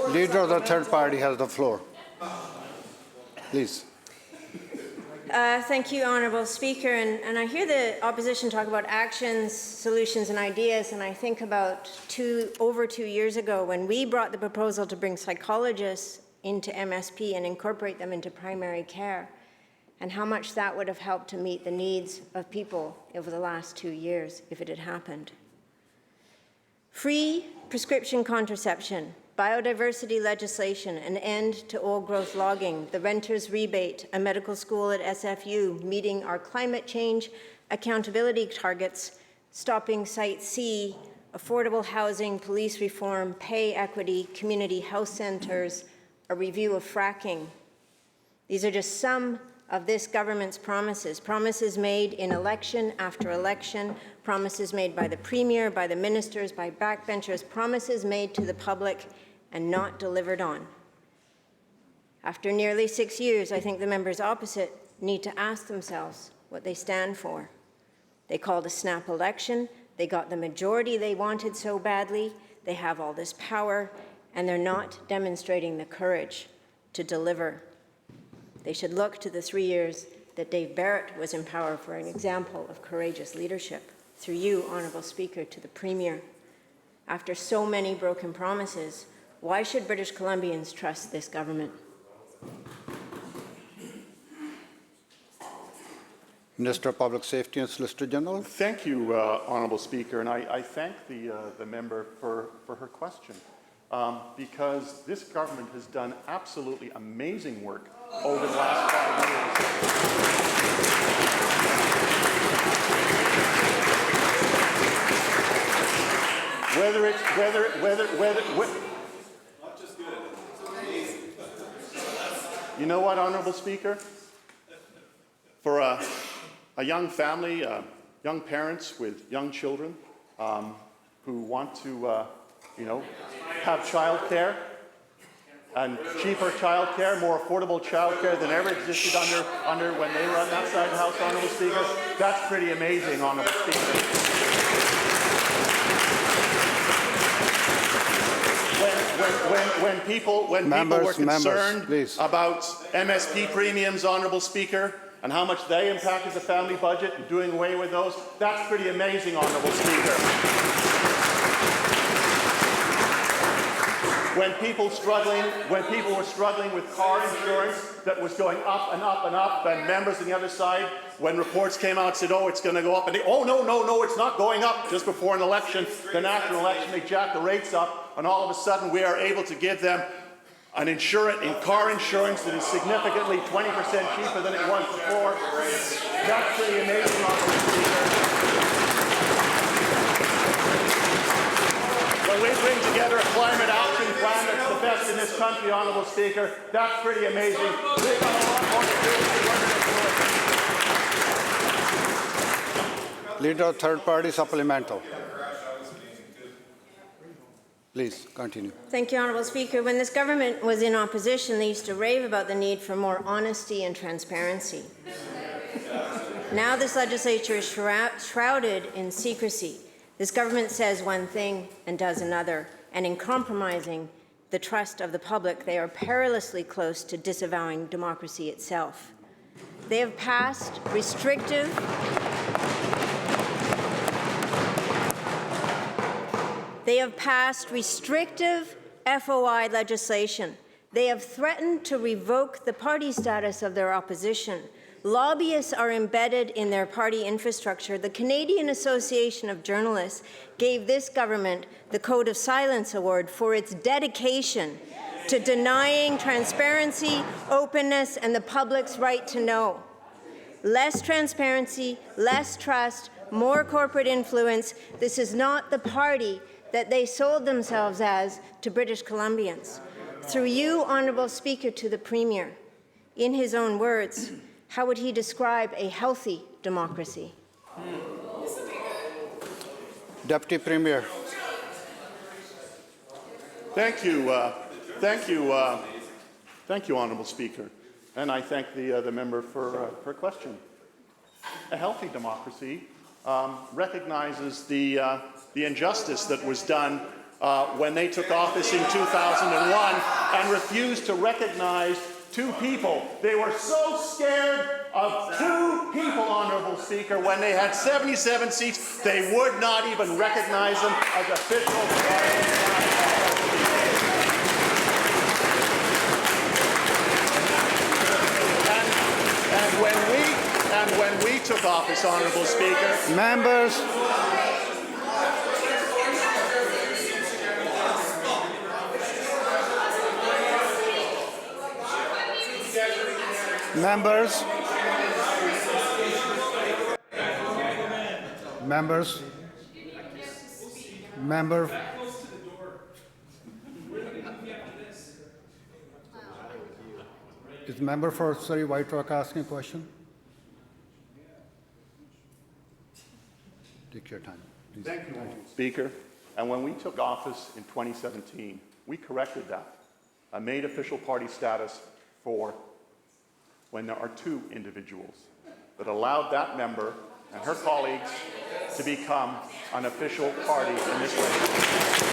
Leader of the third party has the floor. Please. Thank you, Honourable Speaker. And I hear the opposition talk about actions, solutions and ideas, and I think about over 2 years ago when we brought the proposal to bring psychologists into MSP and incorporate them into primary care, and how much that would have helped to meet the needs of people over the last 2 years if it had happened. Free prescription contraception, biodiversity legislation, an end to old-growth logging, the renter's rebate, a medical school at SFU, meeting our climate change accountability targets, stopping Site C, affordable housing, police reform, pay equity, community health centres, a review of fracking. These are just some of this government's promises made in election after election, promises made by the Premier, by the ministers, by backbenchers, promises made to the public and not delivered on. After nearly 6 years, I think the members opposite need to ask themselves what they stand for. They called a snap election, they got the majority they wanted so badly, they have all this power, and they're not demonstrating the courage to deliver. They should look to the 3 years that Dave Barrett was in power for an example of courageous leadership. Through you, Honourable Speaker, to the Premier. After so many broken promises, why should British Columbians trust this government? Minister of Public Safety and Solicitor General. Thank you, Honourable Speaker, and I thank the member for her question. Because this government has done absolutely amazing work over the last 5 years. Not just good, it's amazing. You know what, Honourable Speaker? For a young family, young parents with young children who want to have childcare and cheaper childcare, more affordable childcare than ever existed under when they were on that side of the House, Honourable Speaker. That's pretty amazing, Honourable Speaker. When people were concerned about MSP premiums, Honourable Speaker, and how much they impacted the family budget and doing away with those, that's pretty amazing, Honourable Speaker. When people were struggling with car insurance that was going up and up and up, and members on the other side, when reports came out, said, oh, it's going to go up, and they, oh, no, it's not going up. Just before an election, the national election, they jacked the rates up, and all of a sudden we are able to give them an car insurance that is significantly 20% cheaper than it was before. That's pretty amazing, Honourable Speaker. When we bring together a climate action plan that's the best in this country, Honourable Speaker, that's pretty amazing. We've got a lot more to do. Leader of third party supplemental. Please continue. Thank you, Honourable Speaker. When this government was in opposition, they used to rave about the need for more honesty and transparency. Now this legislature is shrouded in secrecy. This government says one thing and does another, and in compromising the trust of the public, they are perilously close to disavowing democracy itself. They have passed restrictive FOI legislation. They have threatened to revoke the party status of their opposition. Lobbyists are embedded in their party infrastructure. The Canadian Association of Journalists gave this government the Code of Silence Award for its dedication to denying transparency, openness, and the public's right to know. Less transparency, less trust, more corporate influence. This is not the party that they sold themselves as to British Columbians. Through you, Honourable Speaker, to the Premier, in his own words, how would he describe a healthy democracy? Deputy Premier. Thank you, Honourable Speaker, and I thank the member for her question. A healthy democracy recognizes the injustice that was done when they took office in 2001 and refused to recognize two people. They were so scared of two people, Honourable Speaker, when they had 77 seats, they would not even recognize them as official. And when we took office, Honourable Speaker, Members. Members. Members. Member. Is member for Surrey White Rock asking a question? Take your time. Please. Thank you, Speaker. And when we took office in 2017, we corrected that. I made official party status for when there are two individuals that allowed that member and her colleagues to become an official party in this way.